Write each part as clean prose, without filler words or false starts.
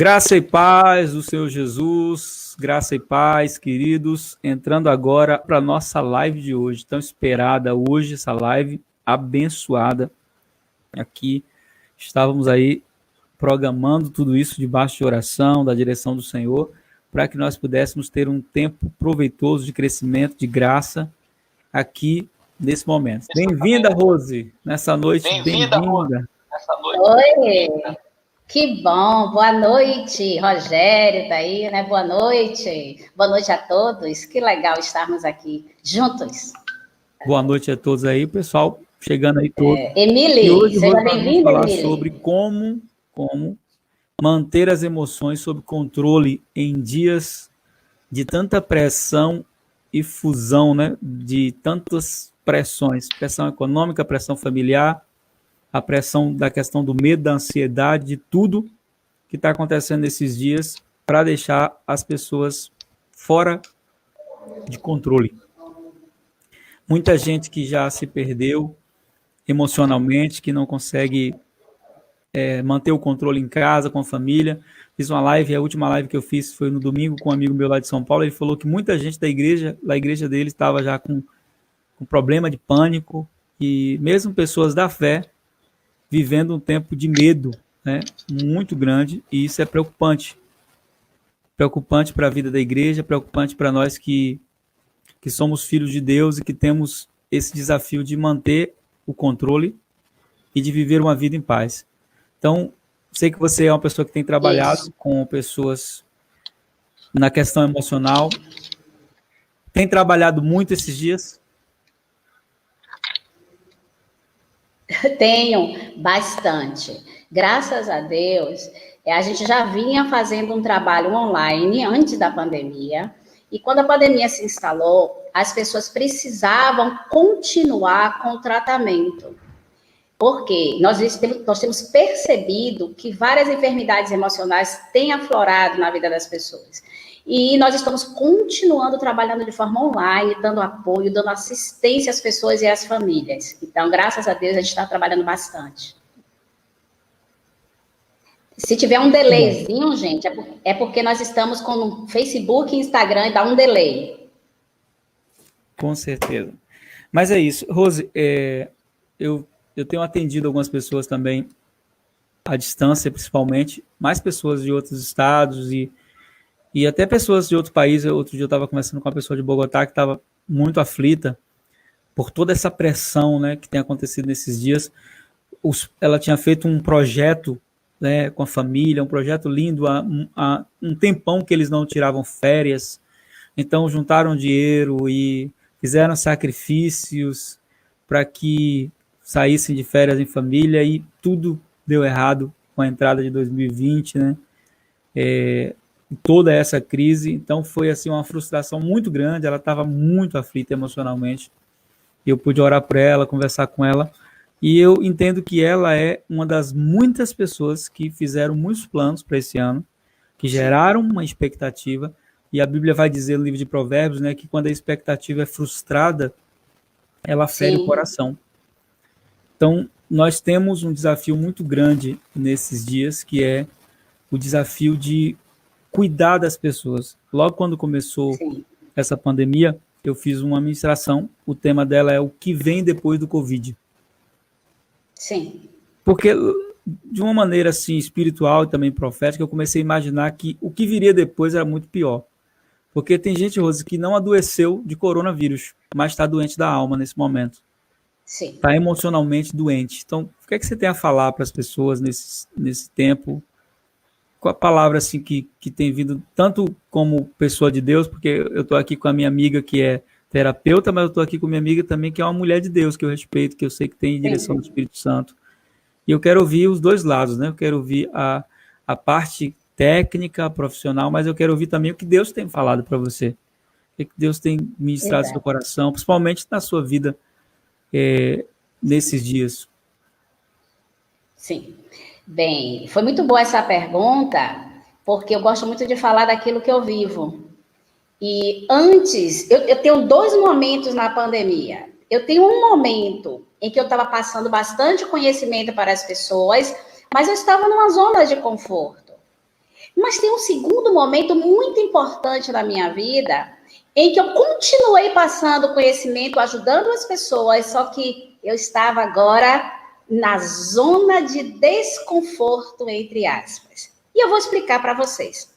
Graça e paz do Senhor Jesus, graça e paz, queridos, entrando agora para a nossa live de hoje, tão esperada hoje, essa live abençoada. Aqui estávamos aí programando tudo isso debaixo de oração, da direção do Senhor, para que nós pudéssemos ter um tempo proveitoso de crescimento, de graça, aqui nesse momento. Bem-vinda, Rose, nessa noite. Bem-vinda, Rose, nessa noite. Oi! Que bom, boa noite, Rogério, tá aí, né? Boa noite a todos, que legal estarmos aqui juntos. Boa noite a todos aí, pessoal, chegando aí todos. Emily, e hoje seja bem-vinda, falar Emily. sobre como manter as emoções sob controle em dias de tanta pressão e fusão, né? De tantas pressões, pressão econômica, pressão familiar, a pressão da questão do medo, da ansiedade, de tudo que está acontecendo nesses dias para deixar as pessoas fora de controle. Muita gente que já se perdeu emocionalmente, que não consegue manter o controle em casa, com a família. Fiz uma live, a última live que eu fiz foi no domingo com um amigo meu lá de São Paulo. Ele falou que muita gente da igreja dele estava já com problema de pânico, e mesmo pessoas da fé vivendo um tempo de medo, né, muito grande, e isso é preocupante. Preocupante para a vida da igreja, preocupante para nós que somos filhos de Deus e que temos esse desafio de manter o controle e de viver uma vida em paz. Então, sei que você é uma pessoa que tem trabalhado com pessoas na questão emocional. Tem trabalhado muito esses dias? Tenho, bastante. Graças a Deus, a gente já vinha fazendo um trabalho online antes da pandemia, e quando a pandemia se instalou, as pessoas precisavam continuar com o tratamento. Porque nós temos percebido que várias enfermidades emocionais têm aflorado na vida das pessoas. E nós estamos continuando trabalhando de forma online, dando apoio, dando assistência às pessoas e às famílias. Então, graças a Deus, a gente está trabalhando bastante. Se tiver um delayzinho, gente, é porque nós estamos com Facebook e Instagram e dá um delay. Com certeza. Mas é isso. Rose, eu tenho atendido algumas pessoas também à distância, principalmente, mais pessoas de outros estados e até pessoas de outro país. Outro dia eu estava conversando com uma pessoa de Bogotá que estava muito aflita por toda essa pressão, né, que tem acontecido nesses dias. Ela tinha feito um projeto, né, com a família, um projeto lindo, há um tempão que eles não tiravam férias, então juntaram dinheiro e fizeram sacrifícios para que saíssem de férias em família, e tudo deu errado com a entrada de 2020, né? Toda essa crise. Então foi assim uma frustração muito grande. Ela estava muito aflita emocionalmente. Eu pude orar por ela, conversar com ela, e eu entendo que ela é uma das muitas pessoas que fizeram muitos planos para esse ano, que geraram uma expectativa, e a Bíblia vai dizer no livro de Provérbios, né, que quando a expectativa é frustrada, ela fere o coração. Então, nós temos um desafio muito grande nesses dias, que é o desafio de cuidar das pessoas. Logo quando começou essa pandemia, eu fiz uma ministração, o tema dela é o que vem depois do Covid. Sim. Porque, de uma maneira assim, espiritual e também profética, eu comecei a imaginar que o que viria depois era muito pior. Porque tem gente, Rose, que não adoeceu de coronavírus, mas está doente da alma nesse momento. Está emocionalmente doente. Então, o que é que você tem a falar para as pessoas nesse tempo? Qual a palavra assim, que tem vindo, tanto como pessoa de Deus, porque eu estou aqui com a minha amiga que é terapeuta, mas eu estou aqui com minha amiga também que é uma mulher de Deus, que eu respeito, que eu sei que tem direção do Espírito Santo. E eu quero ouvir os dois lados, né? Eu quero ouvir a parte técnica, profissional, mas eu quero ouvir também o que Deus tem falado para você. O que Deus tem ministrado no seu coração, principalmente na sua vida nesses dias. Sim. Bem, foi muito boa essa pergunta, porque eu gosto muito de falar daquilo que eu vivo. E antes, eu tenho dois momentos na pandemia. Eu tenho um momento em que eu estava passando bastante conhecimento para as pessoas, mas eu estava numa zona de conforto. Mas tem um segundo momento muito importante na minha vida, em que eu continuei passando conhecimento, ajudando as pessoas, só que eu estava agora na zona de desconforto, entre aspas. E eu vou explicar para vocês.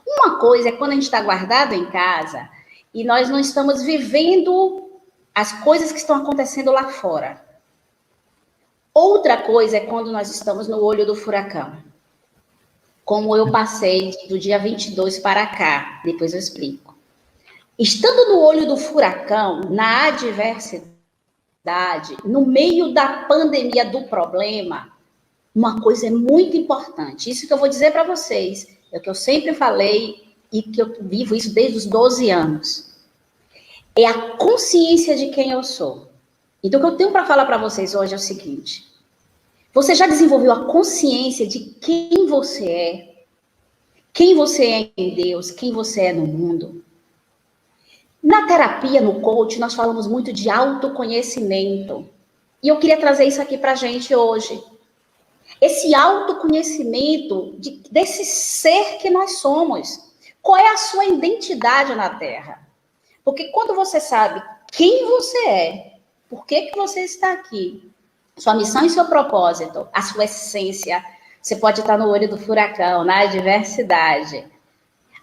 Uma coisa é quando a gente está guardado em casa e nós não estamos vivendo as coisas que estão acontecendo lá fora. Outra coisa é quando nós estamos no olho do furacão. Como eu passei do dia 22 para cá, depois eu explico. Estando no olho do furacão, na adversidade, no meio da pandemia, do problema, uma coisa é muito importante. Isso que eu vou dizer para vocês, é o que eu sempre falei e que eu vivo isso desde os 12 anos. É a consciência de quem eu sou. Então, o que eu tenho para falar para vocês hoje é o seguinte: você já desenvolveu a consciência de quem você é em Deus, quem você é no mundo? Na terapia, no coach, nós falamos muito de autoconhecimento. E eu queria trazer isso aqui para a gente hoje. Esse autoconhecimento desse ser que nós somos. Qual é a sua identidade na Terra? Porque quando você sabe quem você é, por que você está aqui, sua missão e seu propósito, a sua essência, você pode estar no olho do furacão, na adversidade.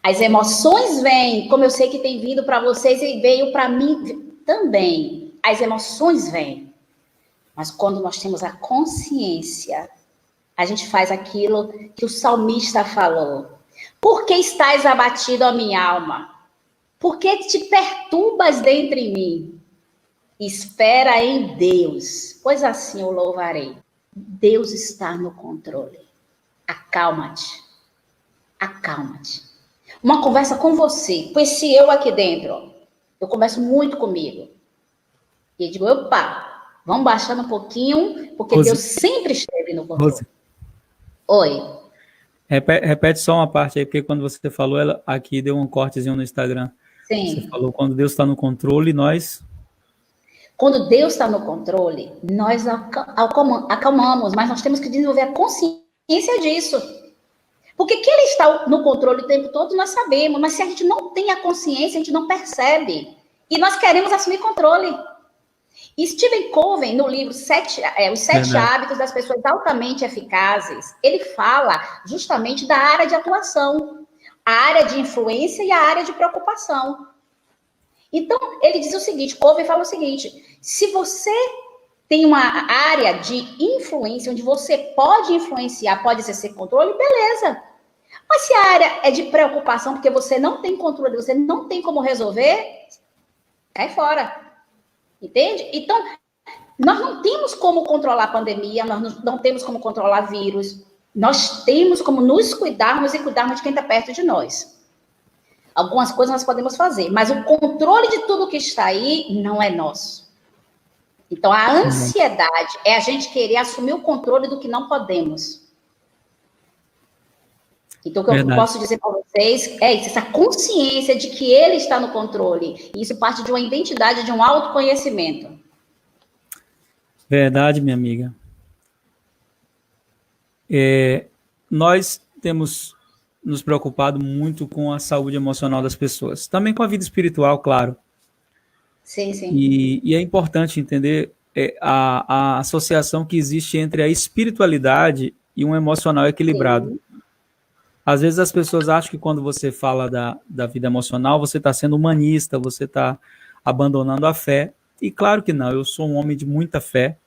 As emoções vêm, como eu sei que tem vindo para vocês e veio para mim também. As emoções vêm. Mas quando nós temos a consciência, a gente faz aquilo que o salmista falou. Por que estás abatido, ó minha alma? Por que te perturbas dentro de mim? Espera em Deus, pois assim o louvarei. Deus está no controle. Acalma-te. Acalma-te. Uma conversa com você, com esse eu aqui dentro. Eu converso muito comigo. E eu digo, opa, vamos baixando um pouquinho, porque Rose, Deus sempre esteve no controle. Rose. Oi. Repete só uma parte aí, porque quando você falou, ela aqui deu um cortezinho no Instagram. Sim. Você falou, quando Deus está no controle, nós... Quando Deus está no controle, nós acalmamos, mas nós temos que desenvolver a consciência disso. Porque que ele está no controle o tempo todo, nós sabemos, mas se a gente não tem a consciência, a gente não percebe. E nós queremos assumir controle. E Stephen Covey, no livro Os 7 Hábitos das Pessoas Altamente Eficazes, ele fala justamente da área de atuação, a área de influência e a área de preocupação. Então, ele diz o seguinte, Covey fala o seguinte, se você tem uma área de influência, onde você pode influenciar, pode exercer controle, beleza. Mas se a área é de preocupação, porque você não tem controle, você não tem como resolver, cai fora. Entende? Então, nós não temos como controlar a pandemia, nós não temos como controlar vírus, nós temos como nos cuidarmos e cuidarmos de quem está perto de nós. Algumas coisas nós podemos fazer, mas o controle de tudo que está aí não é nosso. Então, a ansiedade é a gente querer assumir o controle do que não podemos. Então, o que eu posso dizer para vocês é isso, essa consciência de que ele está no controle. E isso parte de uma identidade, de um autoconhecimento. Verdade, minha amiga. Nós temos nos preocupado muito com a saúde emocional das pessoas. Também com a vida espiritual, claro. Sim, sim. E é importante entender a associação que existe entre a espiritualidade e um emocional equilibrado. Sim. Às vezes as pessoas acham que quando você fala da vida emocional, você está sendo humanista, você está abandonando a fé. E claro que não, eu sou um homem de muita fé,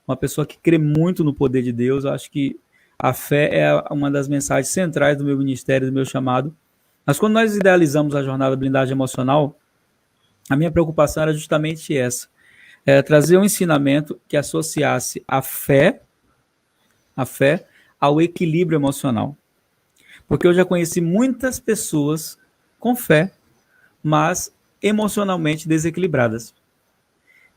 uma pessoa que crê muito no poder de Deus. Eu acho que a fé é uma das mensagens centrais do meu ministério, do meu chamado. Mas quando nós idealizamos a jornada blindagem emocional, a minha preocupação era justamente essa. Trazer um ensinamento que associasse a fé ao equilíbrio emocional. Porque eu já conheci muitas pessoas com fé, mas emocionalmente desequilibradas.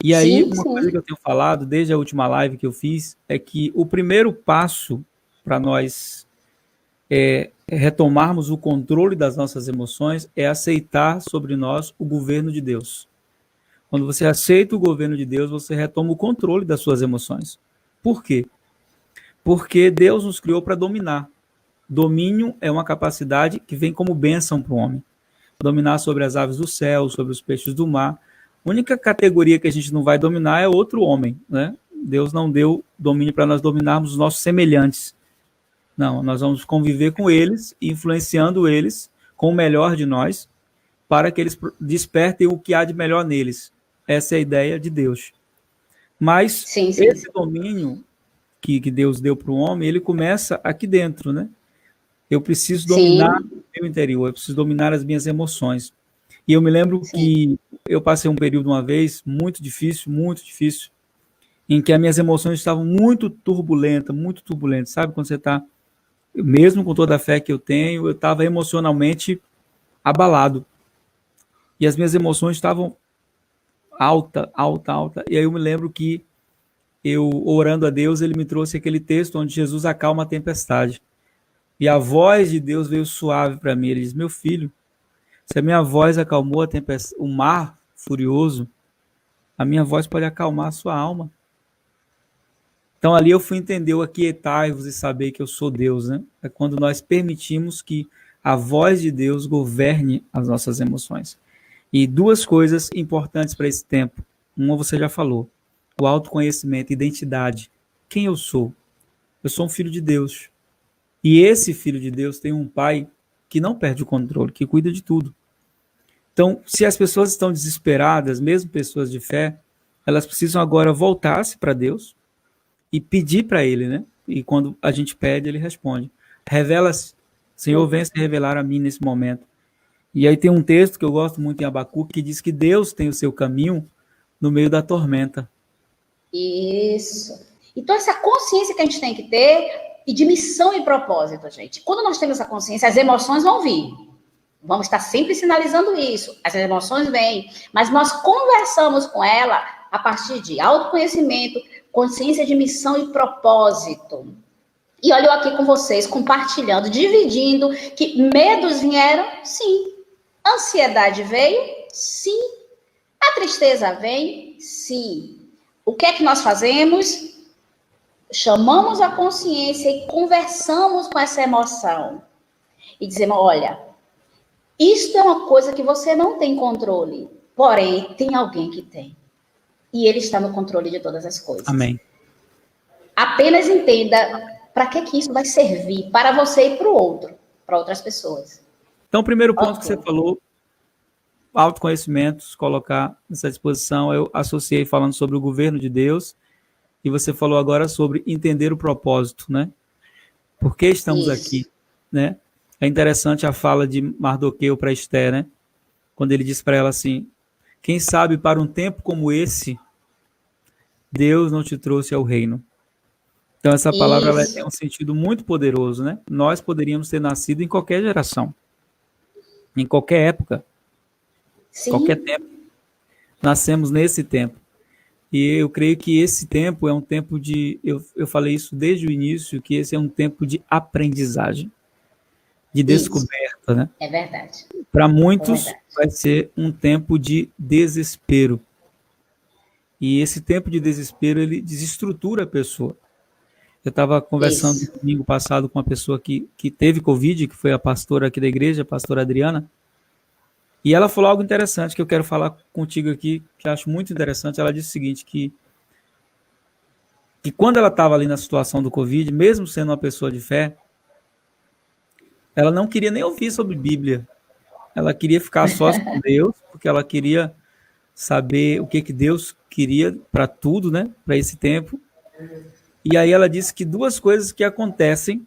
E aí, uma coisa que eu tenho falado desde a última live que eu fiz é que o primeiro passo para nós retomarmos o controle das nossas emoções é aceitar sobre nós o governo de Deus. Quando você aceita o governo de Deus, você retoma o controle das suas emoções. Por quê? Porque Deus nos criou para dominar. Domínio é uma capacidade que vem como bênção para o homem. Dominar sobre as aves do céu, sobre os peixes do mar. A única categoria que a gente não vai dominar é outro homem, né? Deus não deu domínio para nós dominarmos os nossos semelhantes. Não, nós vamos conviver com eles, influenciando eles com o melhor de nós, para que eles despertem o que há de melhor neles. Essa é a ideia de Deus. Mas Sim. esse domínio que Deus deu para o homem, ele começa aqui dentro, né? Eu preciso dominar o meu interior, eu preciso dominar as minhas emoções. E eu me lembro que eu passei um período uma vez muito difícil, em que as minhas emoções estavam muito turbulentas, sabe? Quando você está, mesmo com toda a fé que eu tenho, eu estava emocionalmente abalado. E as minhas emoções estavam alta. E aí eu me lembro que eu, orando a Deus, ele me trouxe aquele texto onde Jesus acalma a tempestade. E a voz de Deus veio suave para mim. Ele diz: meu filho, se a minha voz acalmou a tempestade, o mar furioso, a minha voz pode acalmar a sua alma. Então ali eu fui entender o aquietai-vos e saber que eu sou Deus, né? É quando nós permitimos que a voz de Deus governe as nossas emoções. E duas coisas importantes para esse tempo. Uma você já falou: o autoconhecimento, identidade. Quem eu sou? Eu sou um filho de Deus. E esse filho de Deus tem um pai que não perde o controle, que cuida de tudo. Então, se as pessoas estão desesperadas, mesmo pessoas de fé, elas precisam agora voltar-se para Deus e pedir para Ele, né? E quando a gente pede, Ele responde. Revela-se, Senhor, venha se revelar a mim nesse momento. E aí tem um texto que eu gosto muito em Abacuque que diz que Deus tem o seu caminho no meio da tormenta. Isso. Então, essa consciência que a gente tem que ter, e de missão e propósito, gente. Quando nós temos essa consciência, as emoções vão vir. Vamos estar sempre sinalizando isso. As emoções vêm, mas nós conversamos com ela a partir de autoconhecimento, consciência de missão e propósito. E olha eu aqui com vocês, compartilhando, dividindo, que medos vieram, sim. Ansiedade veio, sim. A tristeza vem, sim. O que é que nós fazemos? Chamamos a consciência e conversamos com essa emoção. E dizemos: olha, isto é uma coisa que você não tem controle, porém tem alguém que tem. E ele está no controle de todas as coisas. Amém. Apenas entenda para que isso vai servir para você e para o outro, para outras pessoas. Então, o primeiro ponto que você falou, autoconhecimento, colocar nessa disposição, eu associei falando sobre o governo de Deus, e você falou agora sobre entender o propósito, né? Por que estamos aqui, né? É interessante a fala de Mardoqueu para Esther, né? Quando ele diz para ela assim: quem sabe para um tempo como esse, Deus não te trouxe ao reino. Então essa palavra ela tem um sentido muito poderoso, né? Nós poderíamos ter nascido em qualquer geração, em qualquer época, qualquer tempo. Nascemos nesse tempo. E eu creio que esse tempo é um tempo de... Eu falei isso desde o início, que esse é um tempo de aprendizagem, de descoberta, né? É verdade. Para muitos vai ser um tempo de desespero. E esse tempo de desespero, ele desestrutura a pessoa. Eu estava conversando no domingo passado com uma pessoa que teve Covid, que foi a pastora aqui da igreja, a pastora Adriana, e ela falou algo interessante que eu quero falar contigo aqui, que eu acho muito interessante. Ela disse o seguinte, que quando ela estava ali na situação do Covid, mesmo sendo uma pessoa de fé, ela não queria nem ouvir sobre Bíblia. Ela queria ficar sós com Deus, porque ela queria saber o que Deus queria para tudo, né? Para esse tempo. E aí ela disse que duas coisas que acontecem,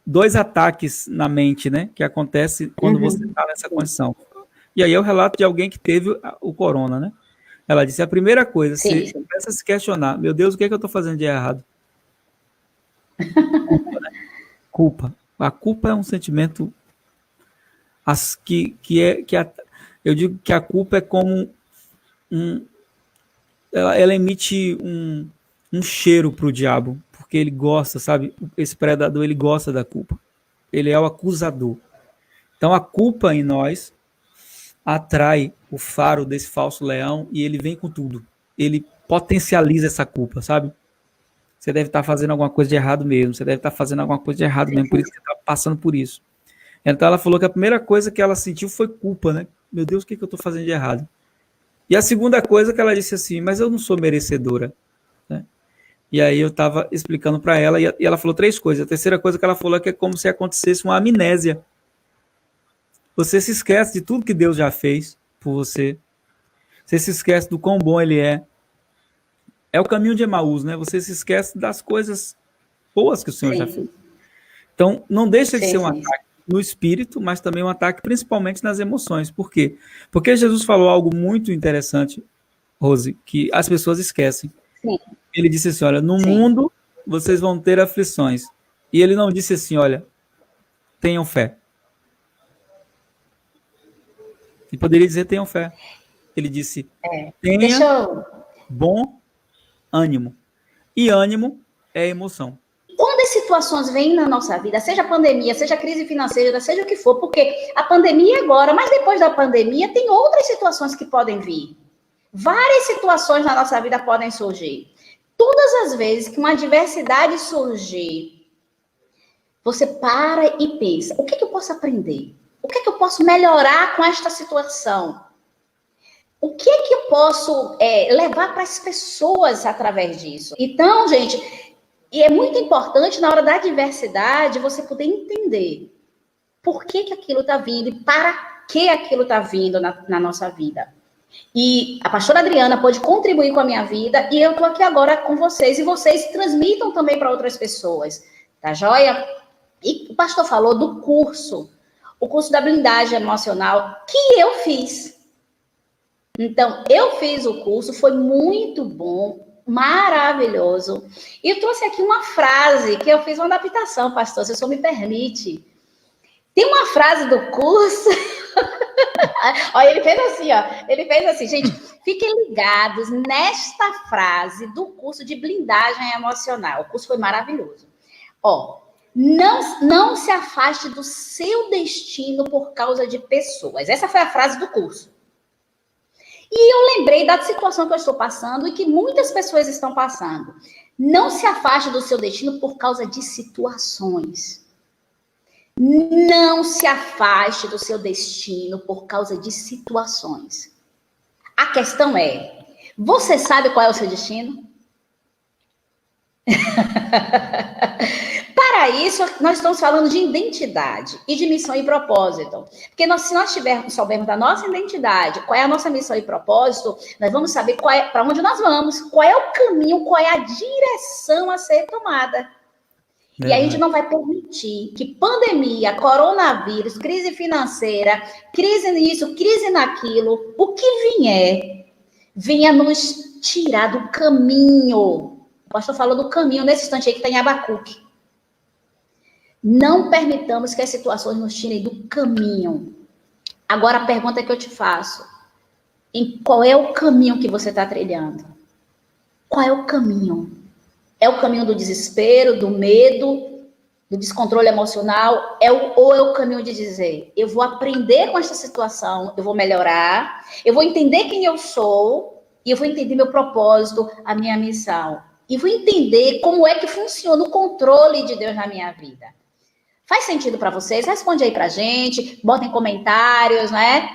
dois ataques na mente, né? Que acontece quando você está nessa condição. E aí é o relato de alguém que teve o corona, né? Ela disse, a primeira coisa, você começa a se questionar, meu Deus, o que é que eu estou fazendo de errado? Culpa, né? Culpa. A culpa é um sentimento eu digo que a culpa é como ela emite um cheiro para o diabo, porque ele gosta, sabe? Esse predador, ele gosta da culpa. Ele é o acusador. Então, a culpa em nós atrai o faro desse falso leão e ele vem com tudo. Ele potencializa essa culpa, sabe? você deve estar fazendo alguma coisa de errado mesmo, você deve estar fazendo alguma coisa de errado mesmo, por isso que você está passando por isso. Então ela falou que a primeira coisa que ela sentiu foi culpa, né? Meu Deus, o que eu estou fazendo de errado? E a segunda coisa que ela disse assim, mas eu não sou merecedora, né? E aí eu estava explicando para ela, e ela falou 3 coisas. A terceira coisa que ela falou é que é como se acontecesse uma amnésia. Você se esquece de tudo que Deus já fez por você. Você se esquece do quão bom Ele é. É o caminho de Emaús, né? Você se esquece das coisas boas que o Senhor já fez. Sim, Então, não deixa de ser um sim. ataque no espírito, mas também um ataque principalmente nas emoções. Por quê? Porque Jesus falou algo muito interessante, Rose, que as pessoas esquecem. Sim, Ele disse assim, olha, no sim. mundo vocês vão ter aflições. E ele não disse assim, olha, tenham fé. Ele poderia dizer tenham fé. Ele disse, Deixa tenha eu... bom ânimo. E ânimo é emoção. Quando as situações vêm na nossa vida, seja pandemia, seja crise financeira, seja o que for, porque a pandemia é agora, mas depois da pandemia tem outras situações que podem vir. Várias situações na nossa vida podem surgir. Todas as vezes que uma adversidade surgir, você para e pensa, o que eu posso aprender? O que eu posso melhorar com esta situação? O que eu posso levar para as pessoas através disso? Então, gente, e é muito importante na hora da adversidade você poder entender por que aquilo está vindo e para que aquilo está vindo na nossa vida. E a pastora Adriana pode contribuir com a minha vida e eu estou aqui agora com vocês e vocês transmitam também para outras pessoas, tá joia? E o pastor falou do curso, o curso da blindagem emocional que eu fiz. Então, eu fiz o curso, foi muito bom, maravilhoso. E eu trouxe aqui uma frase que eu fiz uma adaptação, pastor, se o senhor me permite. Tem uma frase do curso. Olha, ele fez assim, ó. Ele fez assim, gente, fiquem ligados nesta frase do curso de blindagem emocional. O curso foi maravilhoso. Ó, não se afaste do seu destino por causa de pessoas. Essa foi a frase do curso. E eu lembrei da situação que eu estou passando e que muitas pessoas estão passando. Não se afaste do seu destino por causa de situações. Não se afaste do seu destino por causa de situações. A questão é, você sabe qual é o seu destino? Para isso, nós estamos falando de identidade e de missão e propósito. Porque se nós soubermos da nossa identidade, qual é a nossa missão e propósito, nós vamos saber para onde nós vamos, qual é o caminho, qual é a direção a ser tomada. E aí a gente não vai permitir que pandemia, coronavírus, crise financeira, crise nisso, crise naquilo, o que vier, venha nos tirar do caminho. O pastor falou do caminho nesse instante aí que está em Abacuque. Não permitamos que as situações nos tirem do caminho. Agora a pergunta que eu te faço, qual é o caminho que você está trilhando? Qual é o caminho? É o caminho do desespero, do medo, do descontrole emocional? Ou é o caminho de dizer, eu vou aprender com essa situação, eu vou melhorar, eu vou entender quem eu sou, e eu vou entender meu propósito, a minha missão. E vou entender como é que funciona o controle de Deus na minha vida. Faz sentido para vocês? Responde aí pra gente, bota em comentários, né?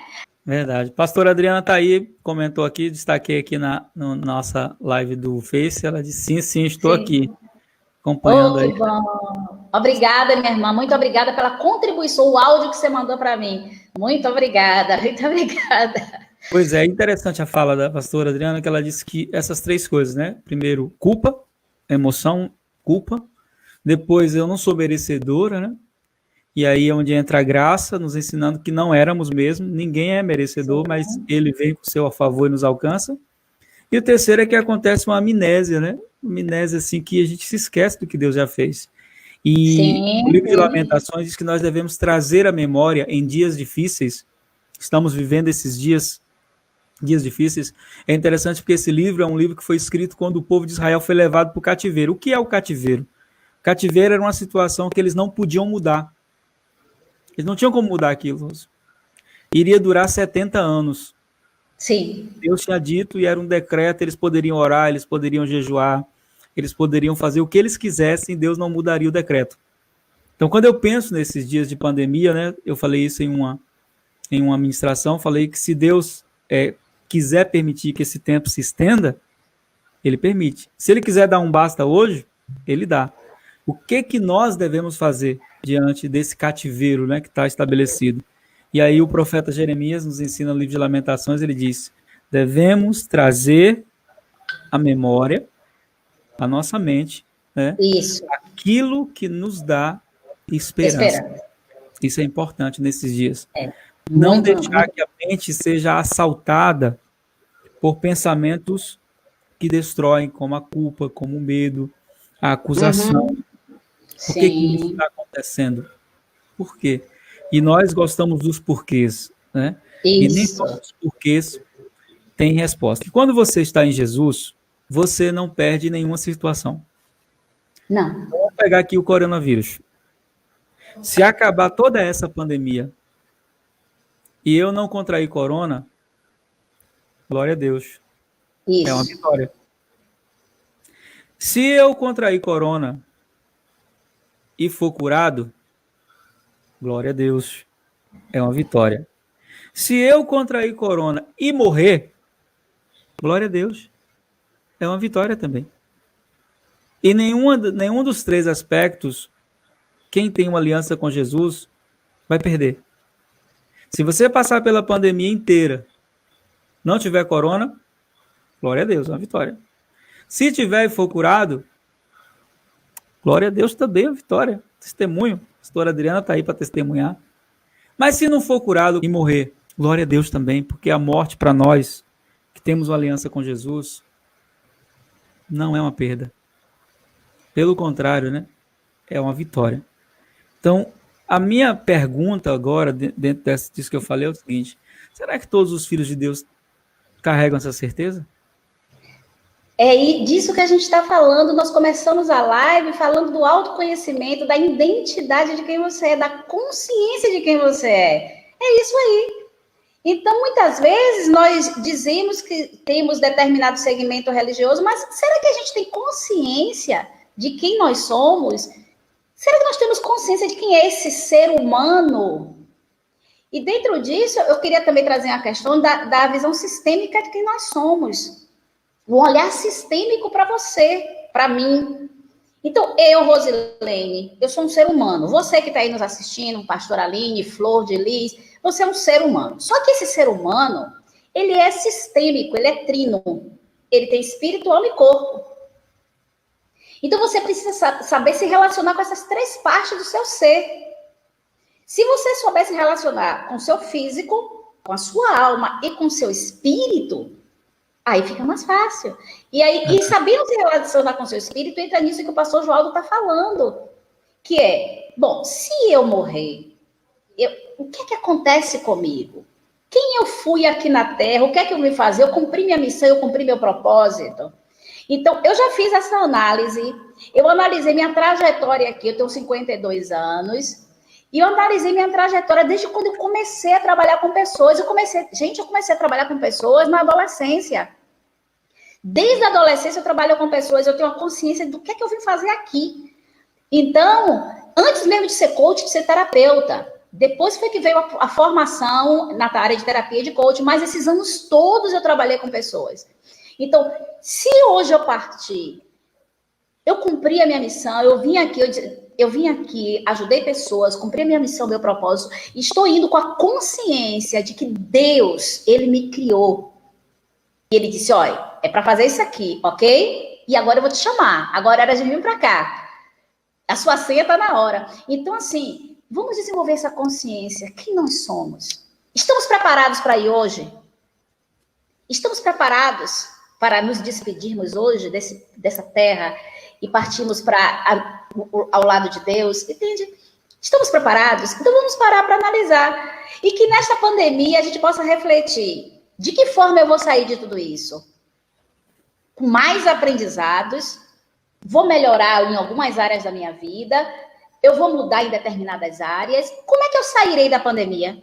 Verdade. Pastora Adriana tá aí, comentou aqui, destaquei aqui na nossa live do Face, ela disse sim, estou aqui, acompanhando aí. Que bom. Obrigada, minha irmã, muito obrigada pela contribuição, o áudio que você mandou para mim. Muito obrigada, muito obrigada. Pois é, interessante a fala da pastora Adriana, que ela disse que essas 3 coisas, né? Primeiro, culpa, emoção, culpa. Depois, eu não sou merecedora, né? E aí é onde entra a graça, nos ensinando que não éramos mesmo, ninguém é merecedor, sim, mas ele vem com o seu a favor e nos alcança. E o terceiro é que acontece uma amnésia, né? Uma amnésia assim que a gente se esquece do que Deus já fez. E sim, o livro de Lamentações diz que nós devemos trazer a memória em dias difíceis. Estamos vivendo esses dias difíceis. É interessante porque esse livro é um livro que foi escrito quando o povo de Israel foi levado para o cativeiro. O que é o cativeiro? O cativeiro era uma situação que eles não podiam mudar. Eles não tinham como mudar aquilo. Iria durar 70 anos. Sim. Deus tinha dito e era um decreto, eles poderiam orar, eles poderiam jejuar, eles poderiam fazer o que eles quisessem, Deus não mudaria o decreto. Então, quando eu penso nesses dias de pandemia, né, eu falei isso em uma ministração, falei que se Deus quiser permitir que esse tempo se estenda, ele permite. Se ele quiser dar um basta hoje, ele dá. O que nós devemos fazer diante desse cativeiro, né, que está estabelecido? E aí o profeta Jeremias nos ensina no livro de Lamentações, ele diz, devemos trazer à memória, à nossa mente, né, aquilo que nos dá esperança. Isso é importante nesses dias. Não deixar que a mente seja assaltada por pensamentos que destroem, como a culpa, como o medo, a acusação. Por que isso está acontecendo? Por quê? E nós gostamos dos porquês, né? E nem todos os porquês têm resposta. E quando você está em Jesus, você não perde nenhuma situação. Não. Vamos pegar aqui o coronavírus. Se acabar toda essa pandemia e eu não contrair corona, glória a Deus. Isso. É uma vitória. Se eu contrair corona e for curado, glória a Deus. É uma vitória. Se eu contrair corona e morrer, glória a Deus. É uma vitória também. E nenhum dos três aspectos, quem tem uma aliança com Jesus vai perder. Se você passar pela pandemia inteira, não tiver corona, glória a Deus, é uma vitória. Se tiver e for curado, glória a Deus também é uma vitória. Testemunho. A pastora Adriana está aí para testemunhar. Mas se não for curado e morrer, glória a Deus também, porque a morte para nós, que temos uma aliança com Jesus, não é uma perda. Pelo contrário, né? É uma vitória. Então, a minha pergunta agora, dentro disso que eu falei, é o seguinte: será que todos os filhos de Deus carregam essa certeza? É disso que a gente está falando. Nós começamos a live falando do autoconhecimento, da identidade de quem você é, da consciência de quem você é. É isso aí. Então, muitas vezes, nós dizemos que temos determinado segmento religioso, mas será que a gente tem consciência de quem nós somos? Será que nós temos consciência de quem é esse ser humano? E dentro disso, eu queria também trazer a questão da visão sistêmica de quem nós somos. Um olhar sistêmico para você, para mim. Então, eu, Rosilene, eu sou um ser humano. Você que está aí nos assistindo, pastor Aline, Flor de Lis, você é um ser humano. Só que esse ser humano, ele é sistêmico, ele é trino. Ele tem espírito, alma e corpo. Então, você precisa saber se relacionar com essas três partes do seu ser. Se você souber se relacionar com o seu físico, com a sua alma e com o seu espírito, aí fica mais fácil. E sabendo se relacionar com o seu espírito, entra nisso que o pastor Joaldo está falando. Que é, bom, se eu morrer, o que é que acontece comigo? Quem eu fui aqui na Terra? O que é que eu vim fazer? Eu cumpri minha missão, eu cumpri meu propósito. Então, eu já fiz essa análise. Eu analisei minha trajetória aqui. Eu tenho 52 anos. E eu analisei minha trajetória desde quando eu comecei a trabalhar com pessoas. Eu comecei a trabalhar com pessoas na adolescência. Desde a adolescência eu trabalho com pessoas, eu tenho uma consciência do que é que eu vim fazer aqui. Então, antes mesmo de ser coach, de ser terapeuta, depois foi que veio a formação na área de terapia de coach, mas esses anos todos eu trabalhei com pessoas. Então, se hoje eu partir, eu cumpri a minha missão, eu vim aqui, ajudei pessoas, cumpri a minha missão, meu propósito, e estou indo com a consciência de que Deus, Ele me criou. E Ele disse, olha, é para fazer isso aqui, ok? E agora eu vou te chamar, agora era de vir para cá. A sua senha está na hora. Então, assim, vamos desenvolver essa consciência. Quem nós somos? Estamos preparados para ir hoje? Estamos preparados para nos despedirmos hoje dessa terra e partirmos ao lado de Deus? Entende? Estamos preparados? Então vamos parar para analisar. E que nesta pandemia a gente possa refletir. De que forma eu vou sair de tudo isso? Com mais aprendizados, vou melhorar em algumas áreas da minha vida, eu vou mudar em determinadas áreas. Como é que eu sairei da pandemia?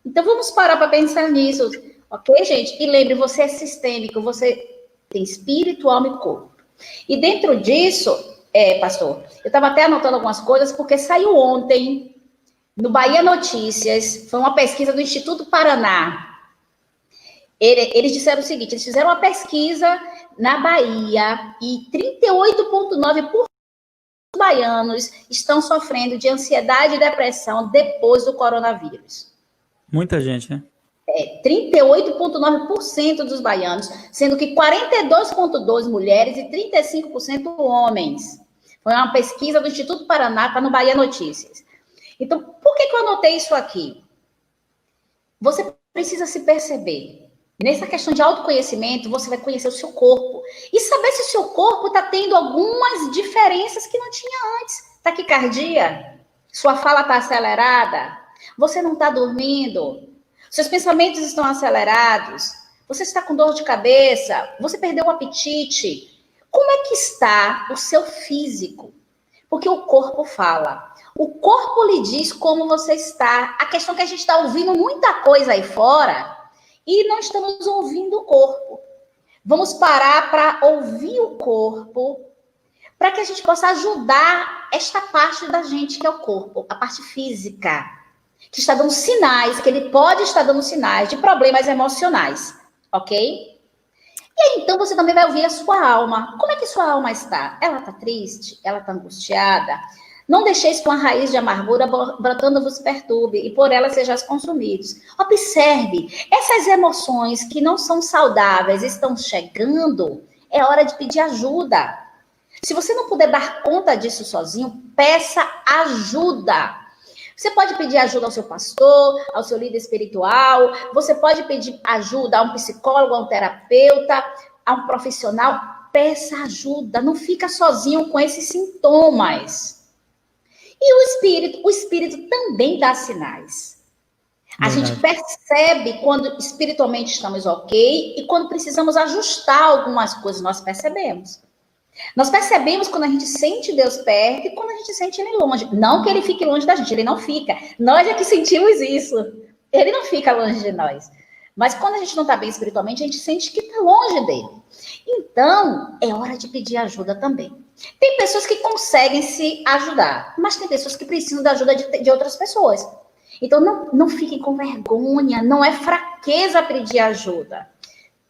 Então vamos parar para pensar nisso. Ok, gente? E lembre, você é sistêmico, você tem espírito, alma e corpo. E dentro disso, pastor, eu estava até anotando algumas coisas, porque saiu ontem, no Bahia Notícias, foi uma pesquisa do Instituto Paraná. Eles disseram o seguinte, eles fizeram uma pesquisa na Bahia e 38,9% dos baianos estão sofrendo de ansiedade e depressão depois do coronavírus. Muita gente, né? 38,9% dos baianos, sendo que 42,2% mulheres e 35% homens. Foi uma pesquisa do Instituto Paraná, está no Bahia Notícias. Então, por que eu anotei isso aqui? Você precisa se perceber. Nessa questão de autoconhecimento, você vai conhecer o seu corpo e saber se o seu corpo está tendo algumas diferenças que não tinha antes. Taquicardia? Sua fala está acelerada? Você não está dormindo? Seus pensamentos estão acelerados? Você está com dor de cabeça? Você perdeu o apetite? Como é que está o seu físico? Porque o corpo fala. O corpo lhe diz como você está. A questão é que a gente está ouvindo muita coisa aí fora e não estamos ouvindo o corpo. Vamos parar para ouvir o corpo, para que a gente possa ajudar esta parte da gente, que é o corpo, a parte física, que está dando sinais, que ele pode estar dando sinais de problemas emocionais, ok? E aí, então, você também vai ouvir a sua alma. Como é que sua alma está? Ela está triste? Ela está angustiada? Não deixeis que uma raiz de amargura brotando vos perturbe, e por ela sejais consumidos. Observe, essas emoções que não são saudáveis estão chegando, é hora de pedir ajuda. Se você não puder dar conta disso sozinho, peça ajuda. Você pode pedir ajuda ao seu pastor, ao seu líder espiritual, você pode pedir ajuda a um psicólogo, a um terapeuta, a um profissional. Peça ajuda, não fica sozinho com esses sintomas. E o espírito também dá sinais. A gente percebe quando espiritualmente estamos ok e quando precisamos ajustar algumas coisas, nós percebemos. Nós percebemos quando a gente sente Deus perto e quando a gente sente Ele longe. Não que Ele fique longe da gente, Ele não fica. Nós é que sentimos isso. Ele não fica longe de nós. Mas quando a gente não está bem espiritualmente, a gente sente que está longe dele. Então, é hora de pedir ajuda também. Tem pessoas que conseguem se ajudar, mas tem pessoas que precisam da ajuda de outras pessoas. Então, não fiquem com vergonha, não é fraqueza pedir ajuda.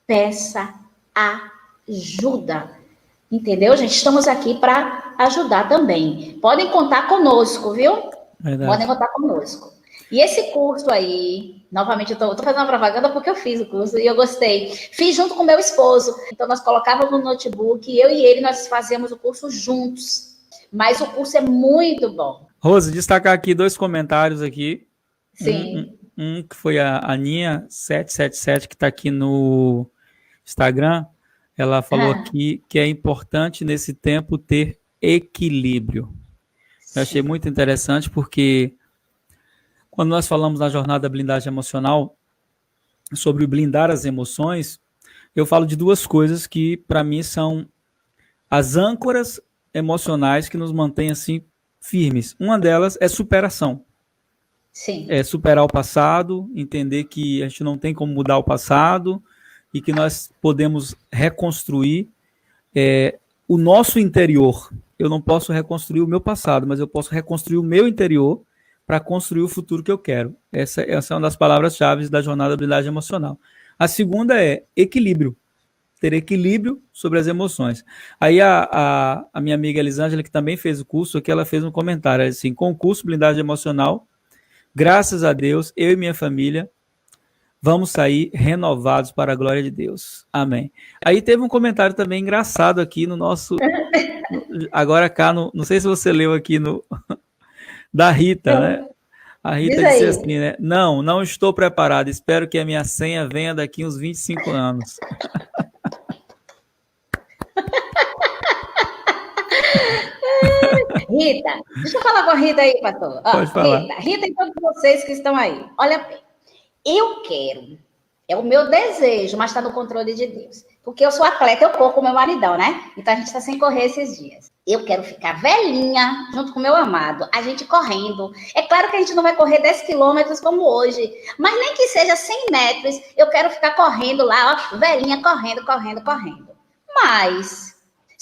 Peça ajuda. Entendeu, gente? Estamos aqui para ajudar também. Podem contar conosco, viu? Verdade. Podem contar conosco. E esse curso aí, novamente, eu tô fazendo uma propaganda porque eu fiz o curso e eu gostei. Fiz junto com meu esposo. Então, nós colocávamos no notebook, eu e ele, nós fazíamos o curso juntos. Mas o curso é muito bom. Rose, destacar aqui 2 comentários aqui. Sim. Um que foi a Aninha777, que está aqui no Instagram. Ela falou aqui que é importante nesse tempo ter equilíbrio. Eu achei muito interessante porque quando nós falamos na jornada da blindagem emocional sobre blindar as emoções, eu falo de 2 coisas que para mim são as âncoras emocionais que nos mantêm assim firmes. Uma delas é superação. Sim. É superar o passado, entender que a gente não tem como mudar o passado e que nós podemos reconstruir o nosso interior. Eu não posso reconstruir o meu passado, mas eu posso reconstruir o meu interior para construir o futuro que eu quero. Essa é uma das palavras-chave da jornada da blindagem emocional. A segunda é equilíbrio. Ter equilíbrio sobre as emoções. Aí a minha amiga Elisângela, que também fez o curso, aqui ela fez um comentário assim: com o curso Blindagem Emocional, graças a Deus, eu e minha família vamos sair renovados para a glória de Deus. Amém. Aí teve um comentário também engraçado aqui no nosso... Agora cá, não sei se você leu aqui da Rita, né? A Rita disse assim, né? Não estou preparado. Espero que a minha senha venha daqui uns 25 anos. Rita, deixa eu falar com a Rita aí, pastor. Pode falar. Rita e todos vocês que estão aí. Olha bem. Eu quero, é o meu desejo, mas está no controle de Deus. Porque eu sou atleta, eu corro com meu maridão, né? Então a gente está sem correr esses dias. Eu quero ficar velhinha junto com meu amado, a gente correndo. É claro que a gente não vai correr 10 quilômetros como hoje, mas nem que seja 100 metros, eu quero ficar correndo lá, ó, velhinha, correndo. Mas,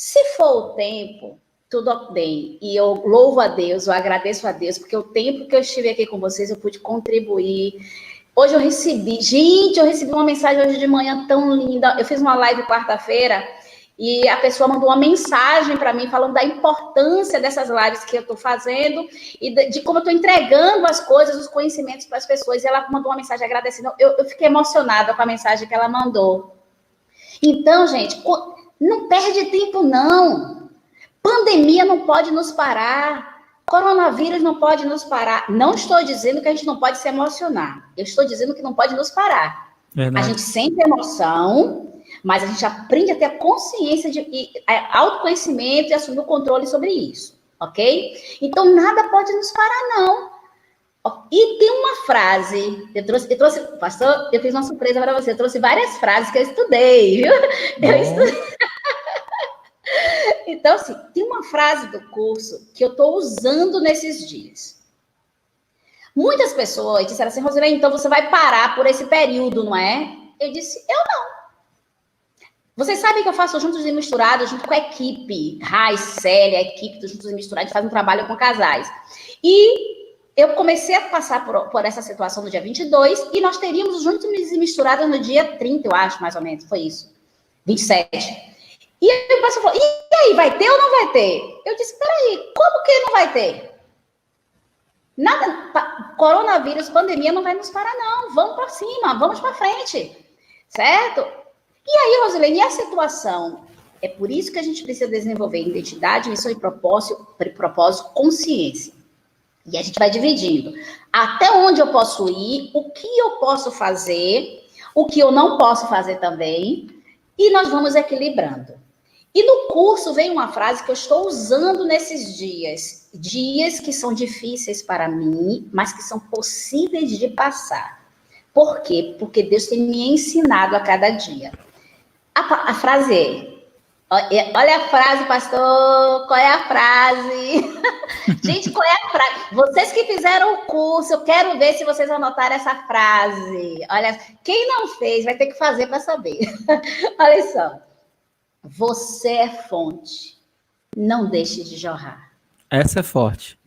Se for o tempo, tudo bem. E eu louvo a Deus, eu agradeço a Deus, porque o tempo que eu estive aqui com vocês, eu pude contribuir. Hoje eu recebi uma mensagem hoje de manhã tão linda. Eu fiz uma live quarta-feira e a pessoa mandou uma mensagem para mim falando da importância dessas lives que eu estou fazendo e de como eu estou entregando as coisas, os conhecimentos para as pessoas. E ela mandou uma mensagem agradecendo. Eu fiquei emocionada com a mensagem que ela mandou. Então, gente, não perde tempo, não. Pandemia não pode nos parar. Coronavírus não pode nos parar. Não estou dizendo que a gente não pode se emocionar. Eu estou dizendo que não pode nos parar. Verdade. A gente sente emoção, mas a gente aprende a ter a consciência autoconhecimento e assumir o controle sobre isso, ok? Então, nada pode nos parar, não. E tem uma frase, eu trouxe, pastor, eu fiz uma surpresa para você, eu trouxe várias frases que eu estudei, viu? Eu estudei. Então, assim, tem uma frase do curso que eu estou usando nesses dias. Muitas pessoas disseram assim, Rosilene, então você vai parar por esse período, não é? Eu disse, eu não. Vocês sabem que eu faço Juntos e Misturados, junto com a equipe, Rai, Célia, a equipe do Juntos e Misturados, faz um trabalho com casais. E eu comecei a passar por essa situação no dia 22, e nós teríamos os Juntos e Misturados no dia 30, eu acho, mais ou menos, foi isso. 27. E aí o pastor falou, e aí, vai ter ou não vai ter? Eu disse, peraí, como que não vai ter? Nada, coronavírus, pandemia não vai nos parar, não. Vamos para cima, vamos para frente, certo? E aí, Rosilene, e a situação? É por isso que a gente precisa desenvolver identidade, missão e propósito, consciência. E a gente vai dividindo. Até onde eu posso ir, o que eu posso fazer, o que eu não posso fazer também, e nós vamos equilibrando. E no curso vem uma frase que eu estou usando nesses dias. Dias que são difíceis para mim, mas que são possíveis de passar. Por quê? Porque Deus tem me ensinado a cada dia. A frase é... Olha a frase, pastor. Qual é a frase? Gente, qual é a frase? Vocês que fizeram o curso, eu quero ver se vocês anotaram essa frase. Olha, quem não fez vai ter que fazer para saber. Olha só. Você é fonte. Não deixe de jorrar. Essa é forte.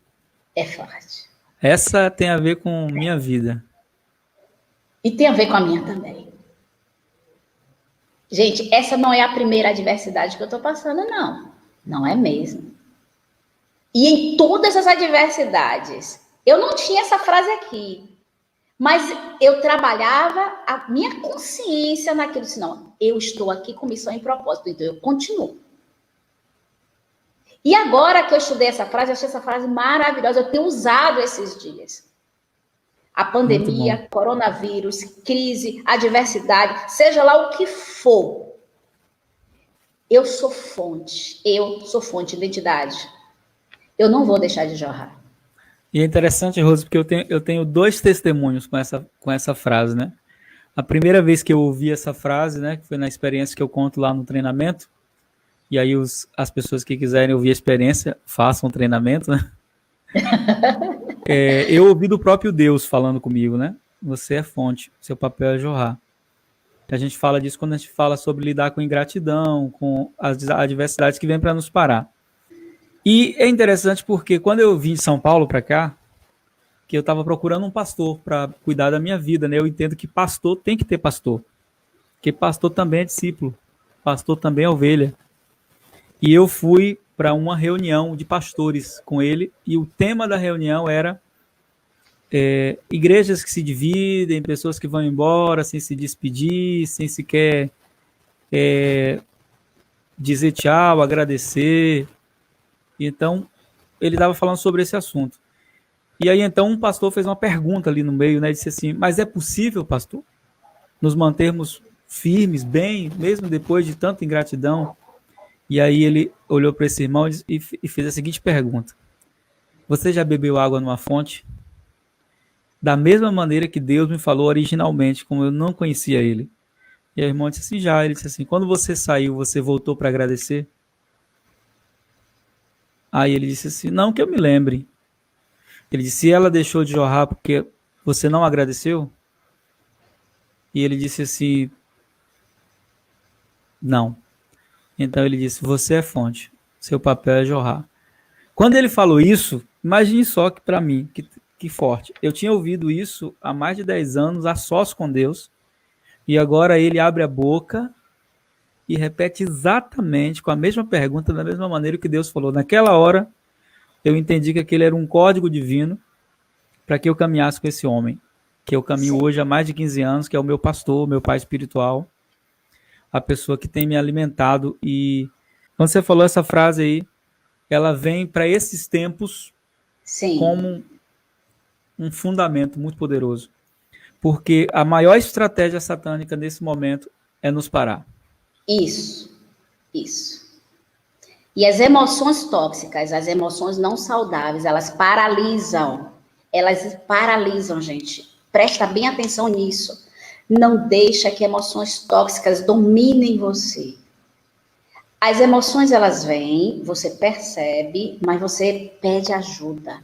É forte. Essa tem a ver com minha vida. E tem a ver com a minha também. Gente, essa não é a primeira adversidade que eu estou passando, não. Não é mesmo. E em todas as adversidades, eu não tinha essa frase aqui. Mas eu trabalhava a minha consciência naquilo, assim, não, eu estou aqui com missão e propósito, então eu continuo. E agora que eu estudei essa frase, eu achei essa frase maravilhosa, eu tenho usado esses dias. A pandemia, coronavírus, crise, adversidade, seja lá o que for, eu sou fonte, identidade. Eu não vou deixar de jorrar. E é interessante, Rose, porque eu tenho dois testemunhos com essa frase, né? A primeira vez que eu ouvi essa frase, né, que foi na experiência que eu conto lá no treinamento, e aí as pessoas que quiserem ouvir a experiência, façam o treinamento, né? Eu ouvi do próprio Deus falando comigo, né? Você é fonte, seu papel é jorrar. A gente fala disso quando a gente fala sobre lidar com ingratidão, com as adversidades que vêm para nos parar. E é interessante porque quando eu vim de São Paulo para cá, que eu estava procurando um pastor para cuidar da minha vida, né? Eu entendo que pastor tem que ter pastor, porque pastor também é discípulo, pastor também é ovelha. E eu fui para uma reunião de pastores com ele, e o tema da reunião era igrejas que se dividem, pessoas que vão embora sem se despedir, sem sequer dizer tchau, agradecer. Então, ele estava falando sobre esse assunto. E aí, então, um pastor fez uma pergunta ali no meio, né? Ele disse assim, mas é possível, pastor, nos mantermos firmes, bem, mesmo depois de tanta ingratidão? E aí ele olhou para esse irmão e fez a seguinte pergunta. Você já bebeu água numa fonte? Da mesma maneira que Deus me falou originalmente, como eu não conhecia ele. E aí o irmão disse assim, já. Ele disse assim, quando você saiu, você voltou para agradecer? Aí ele disse assim, não que eu me lembre. Ele disse, ela deixou de jorrar porque você não agradeceu? E ele disse assim, não. Então ele disse, você é fonte, seu papel é jorrar. Quando ele falou isso, imagine só que para mim, que forte. Eu tinha ouvido isso há mais de 10 anos, a sós com Deus, e agora ele abre a boca e repete exatamente com a mesma pergunta, da mesma maneira que Deus falou. Naquela hora, eu entendi que aquele era um código divino para que eu caminhasse com esse homem, que eu caminho hoje há mais de 15 anos, que é o meu pastor, meu pai espiritual, a pessoa que tem me alimentado. E quando você falou essa frase aí, ela vem para esses tempos Sim. como um fundamento muito poderoso. Porque a maior estratégia satânica nesse momento é nos parar. Isso. E as emoções tóxicas, as emoções não saudáveis, elas paralisam. Elas paralisam, gente. Presta bem atenção nisso. Não deixa que emoções tóxicas dominem você. As emoções, elas vêm, você percebe, mas você pede ajuda.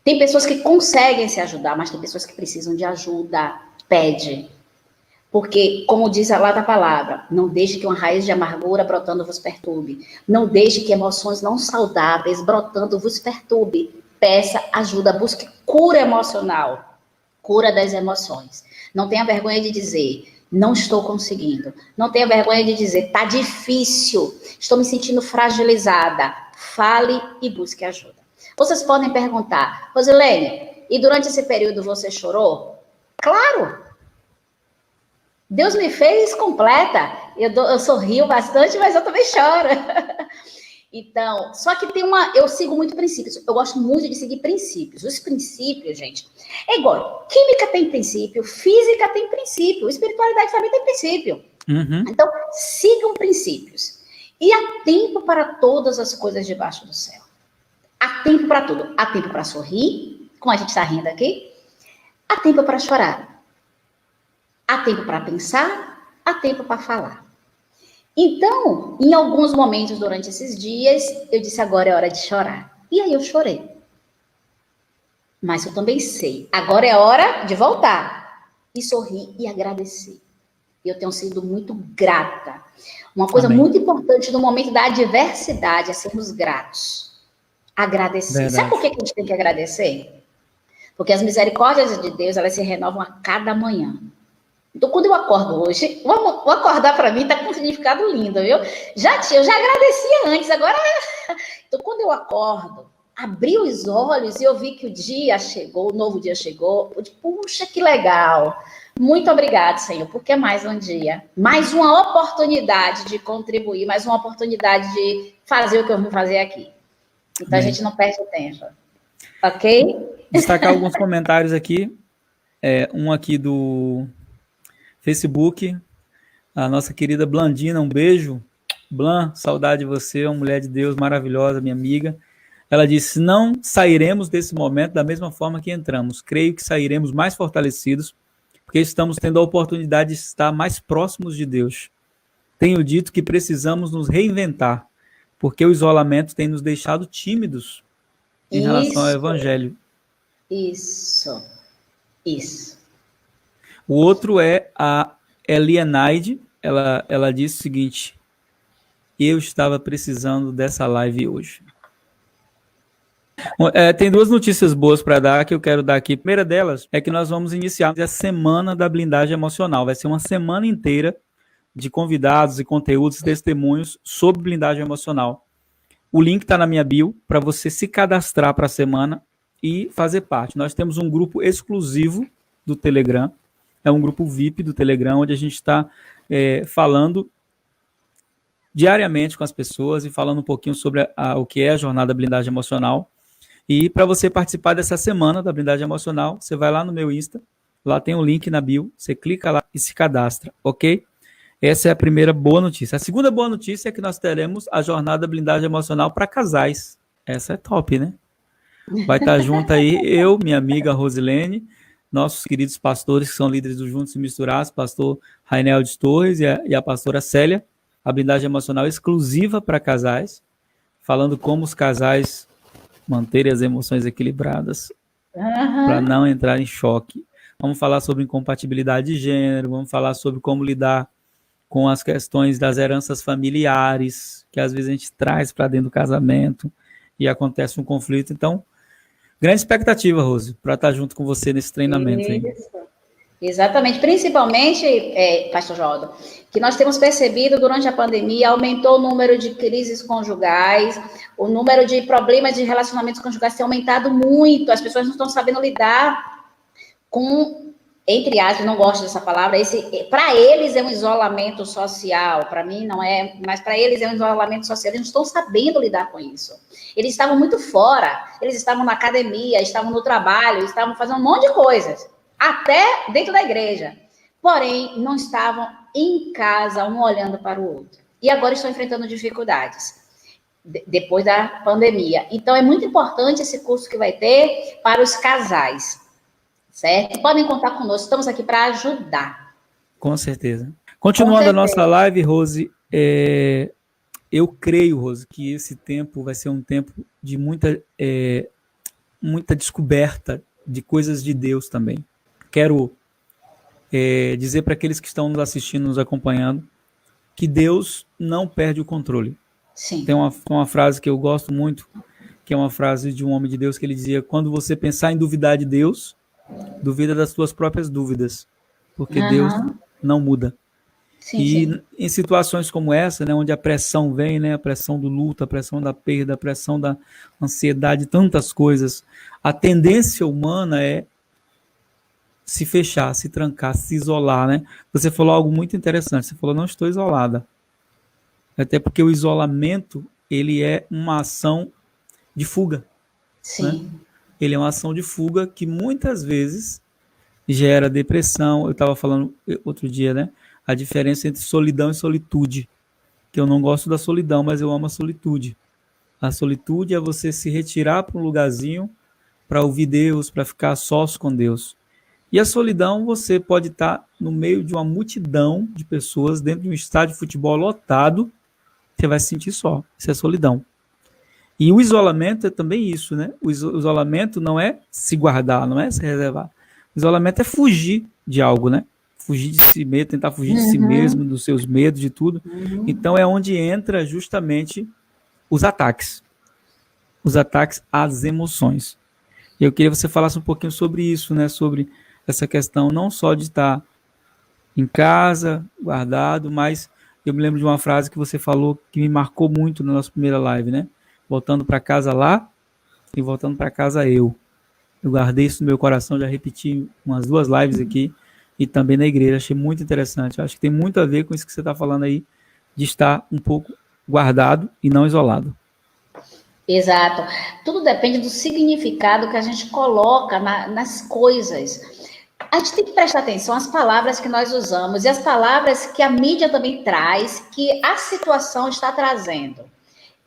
Tem pessoas que conseguem se ajudar, mas tem pessoas que precisam de ajuda. Pede. Porque, como diz lá da palavra, não deixe que uma raiz de amargura brotando vos perturbe. Não deixe que emoções não saudáveis brotando vos perturbe. Peça ajuda, busque cura emocional. Cura das emoções. Não tenha vergonha de dizer, não estou conseguindo. Não tenha vergonha de dizer, tá difícil. Estou me sentindo fragilizada. Fale e busque ajuda. Vocês podem perguntar, Rosilene, e durante esse período você chorou? Claro! Deus me fez completa. Eu sorrio bastante, mas eu também choro. Então, só que eu sigo muito princípios. Eu gosto muito de seguir princípios. Os princípios, gente, é igual. Química tem princípio, física tem princípio, espiritualidade também tem princípio. Uhum. Então, sigam princípios. E há tempo para todas as coisas debaixo do céu. Há tempo para tudo. Há tempo para sorrir, como a gente está rindo aqui. Há tempo para chorar. Há tempo para pensar, há tempo para falar. Então, em alguns momentos durante esses dias, eu disse, agora é hora de chorar. E aí eu chorei. Mas eu também sei, agora é hora de voltar. E sorrir e agradecer. Eu tenho sido muito grata. Uma coisa muito importante no momento da adversidade é sermos gratos. Agradecer. Verdade. Sabe por que a gente tem que agradecer? Porque as misericórdias de Deus, elas se renovam a cada manhã. Então, quando eu acordo hoje, o acordar para mim está com um significado lindo, viu? Eu já agradecia antes, agora... Então, quando eu acordo, abri os olhos e eu vi que o dia chegou, o novo dia chegou. Eu disse, puxa, que legal. Muito obrigado, Senhor, porque é mais um dia. Mais uma oportunidade de contribuir, mais uma oportunidade de fazer o que eu vim fazer aqui. Então, a gente não perde tempo. Ok? Destacar alguns comentários aqui. Um aqui do Facebook, a nossa querida Blandina, um beijo. Blan, saudade de você, uma mulher de Deus maravilhosa, minha amiga. Ela disse, não sairemos desse momento da mesma forma que entramos. Creio que sairemos mais fortalecidos, porque estamos tendo a oportunidade de estar mais próximos de Deus. Tenho dito que precisamos nos reinventar, porque o isolamento tem nos deixado tímidos em relação ao Evangelho. Isso. O outro é a Elienaide. Ela disse o seguinte, eu estava precisando dessa live hoje. Tem duas notícias boas para dar que eu quero dar aqui. A primeira delas é que nós vamos iniciar a semana da blindagem emocional. Vai ser uma semana inteira de convidados e conteúdos, testemunhos sobre blindagem emocional. O link está na minha bio para você se cadastrar para a semana e fazer parte. Nós temos um grupo exclusivo do Telegram. É um grupo VIP do Telegram, onde a gente está falando diariamente com as pessoas e falando um pouquinho sobre o que é a jornada blindagem emocional. E para você participar dessa semana da blindagem emocional, você vai lá no meu Insta, lá tem um link na bio, você clica lá e se cadastra, ok? Essa é a primeira boa notícia. A segunda boa notícia é que nós teremos a jornada blindagem emocional para casais. Essa é top, né? Vai estar junto aí eu, minha amiga Rosilene, nossos queridos pastores que são líderes do Juntos e Misturados, pastor Rainel de Torres e a pastora Célia, a blindagem emocional exclusiva para casais, falando como os casais manterem as emoções equilibradas para não entrar em choque. Vamos falar sobre incompatibilidade de gênero, vamos falar sobre como lidar com as questões das heranças familiares, que às vezes a gente traz para dentro do casamento e acontece um conflito. Então, grande expectativa, Rose, para estar junto com você nesse treinamento aí. Isso. Exatamente, principalmente, Pastor Jordan, que nós temos percebido durante a pandemia, aumentou o número de crises conjugais, o número de problemas de relacionamentos conjugais tem aumentado muito, as pessoas não estão sabendo lidar com, entre aspas, não gosto dessa palavra, para eles é um isolamento social, para mim não é, mas para eles é um isolamento social, eles não estão sabendo lidar com isso. Eles estavam muito fora, eles estavam na academia, estavam no trabalho, estavam fazendo um monte de coisas, até dentro da igreja. Porém, não estavam em casa, um olhando para o outro. E agora estão enfrentando dificuldades, depois da pandemia. Então, é muito importante esse curso que vai ter para os casais, certo? Podem contar conosco, estamos aqui para ajudar. Com certeza. Continuando a nossa live, Rose, eu creio, Rose, que esse tempo vai ser um tempo de muita descoberta de coisas de Deus também. Quero dizer para aqueles que estão nos assistindo, nos acompanhando, que Deus não perde o controle. Sim. Tem uma frase que eu gosto muito, que é uma frase de um homem de Deus, que ele dizia: quando você pensar em duvidar de Deus, duvida das suas próprias dúvidas, porque Deus não muda. Sim, e em situações como essa, né, onde a pressão vem, né, a pressão do luto, a pressão da perda, a pressão da ansiedade, tantas coisas, a tendência humana é se fechar, se trancar, se isolar, né? Você falou algo muito interessante, você falou: não estou isolada. Até porque o isolamento, ele é uma ação de fuga. Sim. Né? Ele é uma ação de fuga que muitas vezes gera depressão. Eu estava falando outro dia, né? A diferença entre solidão e solitude. Que eu não gosto da solidão, mas eu amo a solitude. A solitude é você se retirar para um lugarzinho para ouvir Deus, para ficar sós com Deus. E a solidão, você pode estar no meio de uma multidão de pessoas, dentro de um estádio de futebol lotado, você vai se sentir só. Isso é solidão. E o isolamento é também isso, né? O isolamento não é se guardar, não é se reservar. O isolamento é fugir de algo, né? Fugir de si mesmo, tentar fugir de si mesmo, dos seus medos, de tudo. Então é onde entra justamente os ataques. Os ataques às emoções. E eu queria que você falasse um pouquinho sobre isso, né? Sobre essa questão não só de estar em casa, guardado, mas eu me lembro de uma frase que você falou que me marcou muito na nossa primeira live, né? Voltando para casa lá e voltando para casa eu. Eu guardei isso no meu coração, já repeti umas 2 lives aqui e também na igreja. Achei muito interessante. Acho que tem muito a ver com isso que você está falando aí, de estar um pouco guardado e não isolado. Exato. Tudo depende do significado que a gente coloca nas coisas. A gente tem que prestar atenção às palavras que nós usamos e às palavras que a mídia também traz, que a situação está trazendo.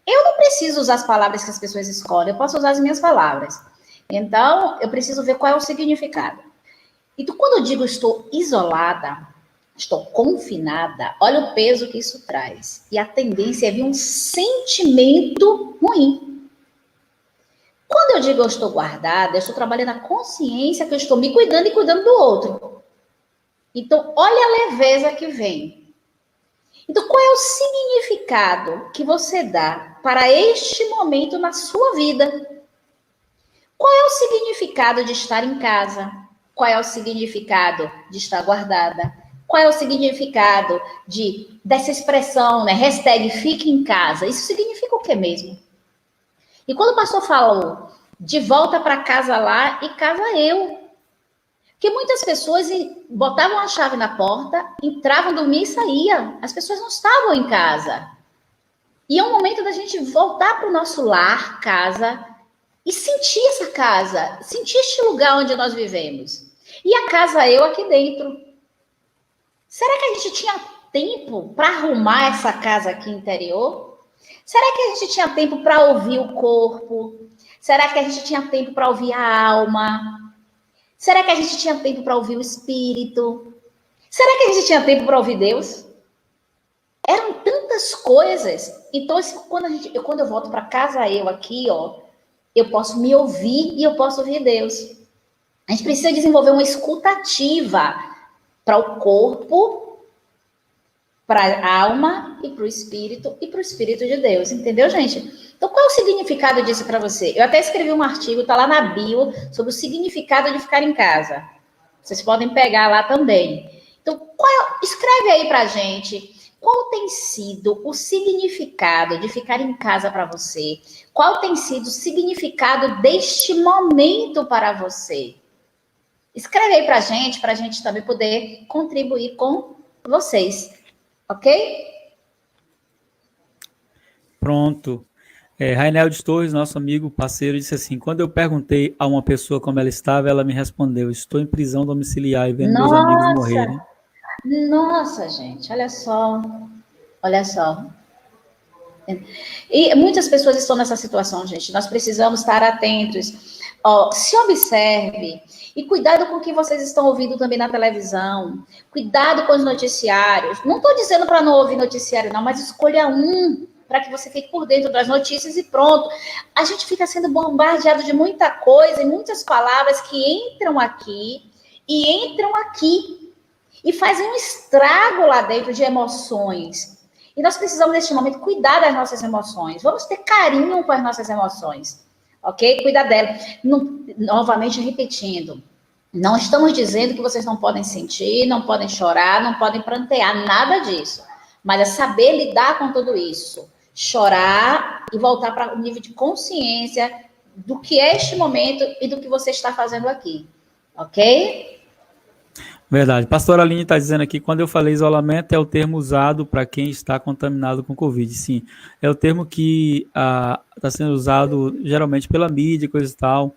Eu não preciso usar as palavras que as pessoas escolhem, eu posso usar as minhas palavras. Então, eu preciso ver qual é o significado. Então, quando eu digo estou isolada, estou confinada, olha o peso que isso traz. E a tendência é vir um sentimento ruim. Quando eu digo eu estou guardada, eu estou trabalhando a consciência que eu estou me cuidando e cuidando do outro. Então, olha a leveza que vem. Então, qual é o significado que você dá para este momento na sua vida? Qual é o significado de estar em casa? Qual é o significado de estar guardada? Qual é o significado dessa expressão, né? Hashtag fique em casa. Isso significa o que mesmo? E quando o pastor falou de volta para casa lá e casa eu. Porque muitas pessoas botavam a chave na porta, entravam, dormiam e saíam. As pessoas não estavam em casa. E é um momento da gente voltar para o nosso lar, casa, e sentir essa casa, sentir este lugar onde nós vivemos. E a casa eu aqui dentro. Será que a gente tinha tempo para arrumar essa casa aqui interior? Será que a gente tinha tempo para ouvir o corpo? Será que a gente tinha tempo para ouvir a alma? Será que a gente tinha tempo para ouvir o espírito? Será que a gente tinha tempo para ouvir Deus? Eram tantas coisas. Então, quando eu volto para casa eu aqui, ó, eu posso me ouvir e eu posso ouvir Deus. A gente precisa desenvolver uma escuta ativa para o corpo, para a alma e para o espírito de Deus, entendeu, gente? Então, qual é o significado disso para você? Eu até escrevi um artigo, tá lá na bio, sobre o significado de ficar em casa. Vocês podem pegar lá também. Então, escreve aí pra gente qual tem sido o significado de ficar em casa para você? Qual tem sido o significado deste momento para você? Escreve aí pra gente também poder contribuir com vocês. Ok? Pronto. Rainel de Torres, nosso amigo, parceiro, disse assim: quando eu perguntei a uma pessoa como ela estava, ela me respondeu: estou em prisão domiciliar e vendo meus amigos morrerem. Nossa, gente, olha só. Olha só. E muitas pessoas estão nessa situação, gente. Nós precisamos estar atentos. Se observe e cuidado com o que vocês estão ouvindo também na televisão. Cuidado com os noticiários. Não estou dizendo para não ouvir noticiário, não, mas escolha um para que você fique por dentro das notícias e pronto. A gente fica sendo bombardeado de muita coisa e muitas palavras que entram aqui e fazem um estrago lá dentro de emoções. E nós precisamos, neste momento, cuidar das nossas emoções. Vamos ter carinho com as nossas emoções, ok? Cuidar delas. Novamente repetindo, não estamos dizendo que vocês não podem sentir, não podem chorar, não podem prantear, nada disso. Mas é saber lidar com tudo isso. Chorar e voltar para o nível de consciência do que é este momento e do que você está fazendo aqui, ok? Verdade. Pastora Aline está dizendo aqui, quando eu falei isolamento, é o termo usado para quem está contaminado com Covid. Sim, é o termo que está sendo usado geralmente pela mídia, coisa e tal,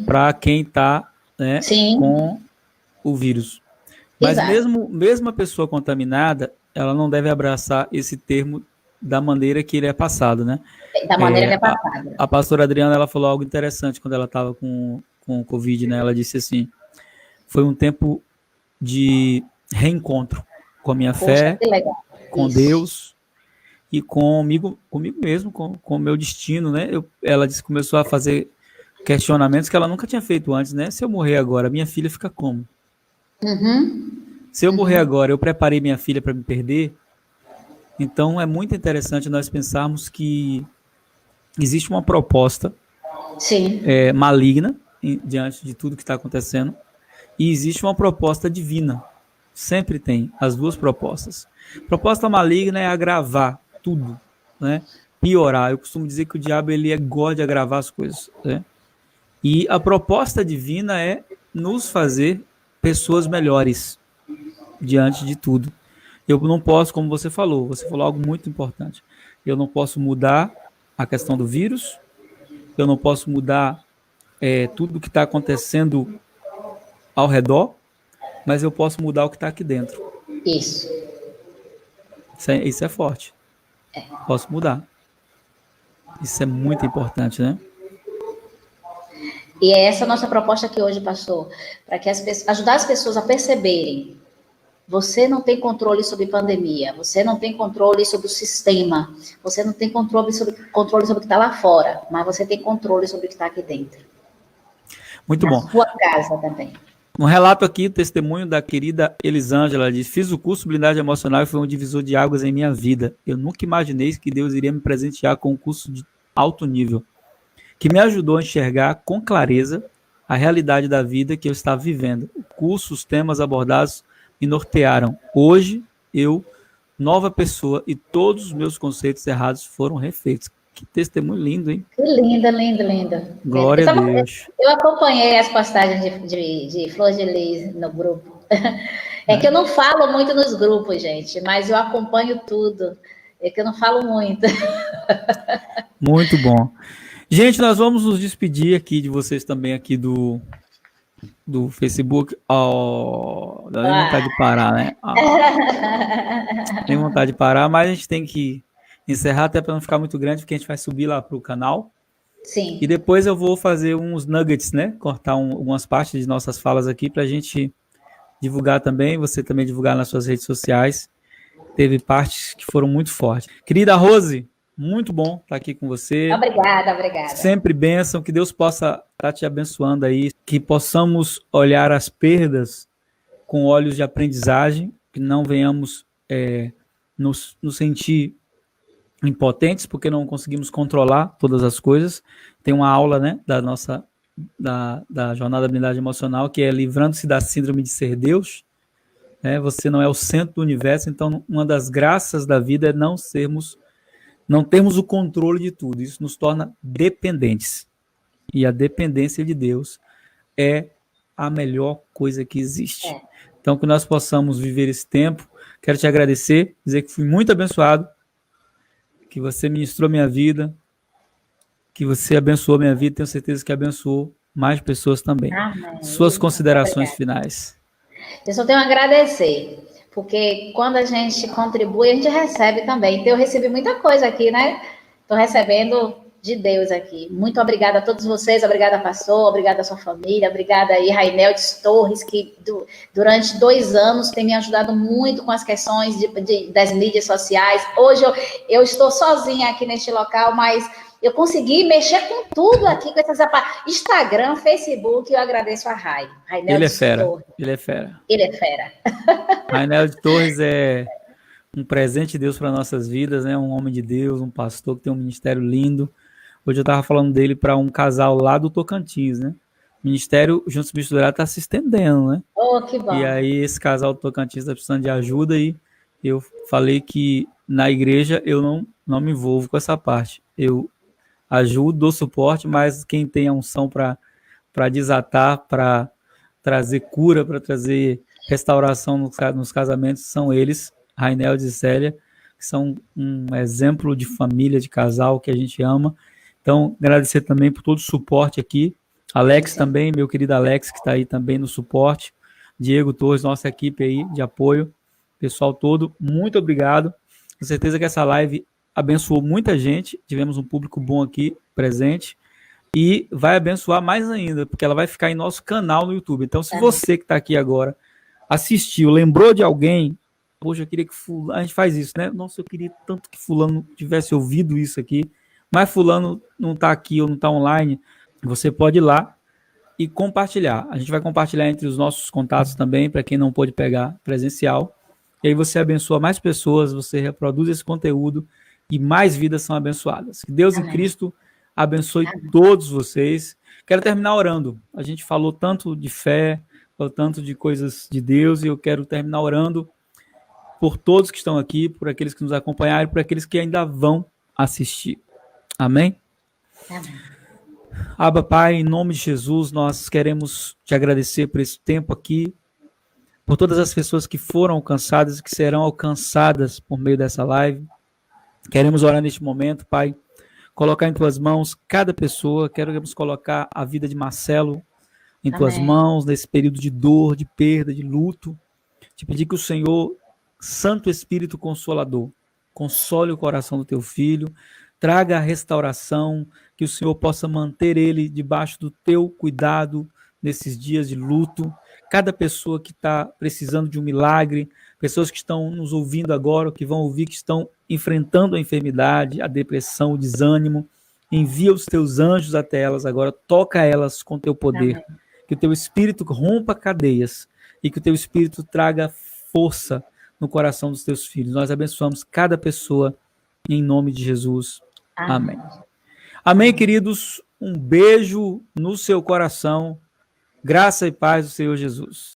para quem está, né, com o vírus. Mas mesmo a pessoa contaminada, ela não deve abraçar esse termo da maneira que ele é passado, né? Da maneira que é passado. A pastora Adriana, ela falou algo interessante quando ela estava com Covid, né? Ela disse assim, foi um tempo de reencontro com a minha fé, com Deus e comigo mesmo, com o meu destino, né? Ela disse que começou a fazer questionamentos que ela nunca tinha feito antes, né? Se eu morrer agora, minha filha fica como? Se eu morrer agora, eu preparei minha filha para me perder? Então, é muito interessante nós pensarmos que existe uma proposta maligna diante de tudo que está acontecendo e existe uma proposta divina. Sempre tem as duas propostas. Proposta maligna é agravar tudo, né? Piorar. Eu costumo dizer que o diabo ele gosta de agravar as coisas, né? E a proposta divina é nos fazer pessoas melhores diante de tudo. Eu não posso, como você falou algo muito importante. Eu não posso mudar a questão do vírus, eu não posso mudar tudo que está acontecendo ao redor, mas eu posso mudar o que está aqui dentro. Isso é forte. Posso mudar. Isso é muito importante, né? E é essa a nossa proposta aqui hoje, pastor, para que ajudar as pessoas a perceberem. Você não tem controle sobre pandemia, você não tem controle sobre o sistema, você não tem controle sobre o que está lá fora, mas você tem controle sobre o que está aqui dentro. Muito bom. Na sua casa também. Um relato aqui, o testemunho da querida Elisângela, ela diz: fiz o curso de blindagem emocional e foi um divisor de águas em minha vida. Eu nunca imaginei que Deus iria me presentear com um curso de alto nível, que me ajudou a enxergar com clareza a realidade da vida que eu estava vivendo. O curso, os temas abordados me nortearam. Hoje, eu, nova pessoa, e todos os meus conceitos errados foram refeitos. Que testemunho lindo, hein? Que linda. Glória a Deus. Eu acompanhei as postagens de Flor de Lis no grupo. É que eu não falo muito nos grupos, gente, mas eu acompanho tudo. É que eu não falo muito. Muito bom. Gente, nós vamos nos despedir aqui de vocês também aqui do Facebook. Dá nem vontade de parar, né? Nem vontade de parar, mas a gente tem que encerrar até para não ficar muito grande, porque a gente vai subir lá para o canal. Sim. E depois eu vou fazer uns nuggets, né? Cortar algumas partes de nossas falas aqui para a gente divulgar também, você também divulgar nas suas redes sociais. Teve partes que foram muito fortes. Querida Rose, muito bom estar aqui com você. Obrigada. Sempre bênção, que Deus possa estar te abençoando aí, que possamos olhar as perdas com olhos de aprendizagem, que não venhamos nos sentir impotentes, porque não conseguimos controlar todas as coisas. Tem uma aula, né, da jornada da habilidade emocional, que é livrando-se da síndrome de ser Deus. Né? Você não é o centro do universo, então uma das graças da vida é não termos o controle de tudo. Isso nos torna dependentes. E a dependência de Deus é a melhor coisa que existe. Então, que nós possamos viver esse tempo. Quero te agradecer, dizer que fui muito abençoado, que você ministrou minha vida, que você abençoou minha vida, tenho certeza que abençoou mais pessoas também. Amém. Suas considerações finais. Eu só tenho a agradecer, porque quando a gente contribui, a gente recebe também. Então, eu recebi muita coisa aqui, né? Estou recebendo de Deus aqui. Muito obrigada a todos vocês, obrigada, pastor, obrigada a sua família, obrigada aí, Raineldes Torres, que durante 2 anos tem me ajudado muito com as questões das mídias sociais. Hoje eu estou sozinha aqui neste local, mas eu consegui mexer com tudo aqui, com essas Instagram, Facebook, eu agradeço a Raineldes Torres. Ele é fera. Ele é fera. Raineldes Torres é um presente de Deus para nossas vidas, né? Um homem de Deus, um pastor que tem um ministério lindo. Hoje eu estava falando dele para um casal lá do Tocantins, né? O Ministério Juntos Misturados está se estendendo, né? Oh, que bom. E aí esse casal do Tocantins está precisando de ajuda e eu falei que na igreja eu não me envolvo com essa parte. Eu ajudo, dou suporte, mas quem tem a unção para desatar, para trazer cura, para trazer restauração nos casamentos são eles, Raineldes e Célia, que são um exemplo de família, de casal que a gente ama. Então, agradecer também por todo o suporte aqui. Alex também, meu querido Alex, que está aí também no suporte. Diego Torres, nossa equipe aí de apoio. Pessoal todo, muito obrigado. Com certeza que essa live abençoou muita gente. Tivemos um público bom aqui presente. E vai abençoar mais ainda, porque ela vai ficar em nosso canal no YouTube. Então, se você que está aqui agora assistiu, lembrou de alguém, poxa, eu queria que fulano... A gente faz isso, né? Nossa, eu queria tanto que fulano tivesse ouvido isso aqui. Mas fulano não está aqui ou não está online, você pode ir lá e compartilhar. A gente vai compartilhar entre os nossos contatos também, para quem não pôde pegar presencial. E aí você abençoa mais pessoas, você reproduz esse conteúdo e mais vidas são abençoadas. Que Deus em Cristo abençoe todos vocês. Quero terminar orando. A gente falou tanto de fé, falou tanto de coisas de Deus, e eu quero terminar orando por todos que estão aqui, por aqueles que nos acompanharam, por aqueles que ainda vão assistir. Amém? Amém. Abba, Pai, em nome de Jesus, nós queremos te agradecer por esse tempo aqui, por todas as pessoas que foram alcançadas e que serão alcançadas por meio dessa live. Queremos orar neste momento, Pai, colocar em tuas mãos cada pessoa. Queremos colocar a vida de Marcelo em tuas mãos, nesse período de dor, de perda, de luto. Te pedir que o Senhor, Santo Espírito Consolador, console o coração do teu filho, traga a restauração, que o Senhor possa manter ele debaixo do teu cuidado nesses dias de luto. Cada pessoa que está precisando de um milagre, pessoas que estão nos ouvindo agora, que vão ouvir, que estão enfrentando a enfermidade, a depressão, o desânimo, envia os teus anjos até elas agora, toca elas com teu poder. Amém. Que o teu Espírito rompa cadeias e que o teu Espírito traga força no coração dos teus filhos. Nós abençoamos cada pessoa em nome de Jesus. Amém. Amém, queridos. Um beijo no seu coração. Graça e paz do Senhor Jesus.